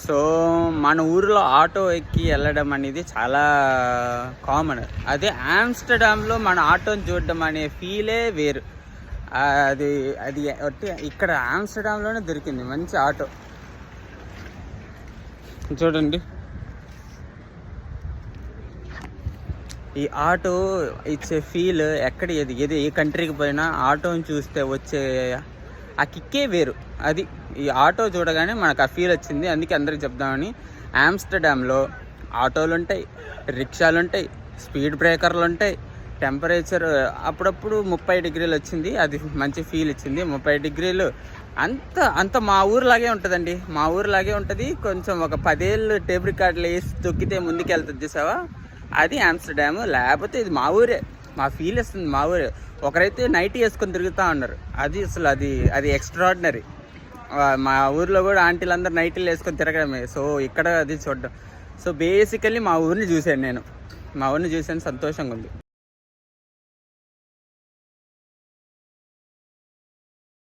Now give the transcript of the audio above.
So మన ఊరిలో auto ఎక్కి వెళ్ళడం అనేది చాలా కామన్. అదే ఆమ్స్టర్డామ్లో మన ఆటోని చూడడం అనే ఫీలే వేరు. అది అది ఇక్కడ ఆమ్స్టర్డామ్లోనే దొరికింది మంచి ఆటో. చూడండి, ఈ ఆటో ఇచ్చే ఫీల్ ఎక్కడ ఏది ఏ కంట్రీకి పోయినా ఆటోని చూస్తే వచ్చే ఆ కిక్కే వేరు. అది ఈ ఆటో చూడగానే మనకు ఆ ఫీల్ వచ్చింది. అందుకే అందరికి చెప్దామని. ఆమ్స్టర్డామ్లో ఆటోలు ఉంటాయి, రిక్షాలు ఉంటాయి, స్పీడ్ బ్రేకర్లు ఉంటాయి. టెంపరేచర్ అప్పుడప్పుడు 30 డిగ్రీలు వచ్చింది, అది మంచి ఫీల్ ఇచ్చింది. 30 డిగ్రీలు అంత మా ఊరిలాగే ఉంటుందండి. మా ఊరిలాగే ఉంటుంది. కొంచెం ఒక 10 ఏళ్ళు టేబుల్ రికార్డులు వేసి తొక్కితే ముందుకు వెళ్తుంది చూసావా, అది ఆమ్స్టర్డామ్. లేకపోతే ఇది మా ఊరే, మా ఫీల్ ఇస్తుంది మా ఊరే. ఒకరైతే నైట్ వేసుకొని తిరుగుతూ ఉన్నారు, అది అసలు అది ఎక్స్ట్రాడినరీ. మా ఊర్లో కూడా ఆంటీలు అందరూ నైట్లు వేసుకొని తిరగడమే. సో ఇక్కడ అది చూడడం. సో బేసికల్లీ మా ఊరిని చూశాను నేను, మా ఊరిని చూశాను, సంతోషంగా ఉంది.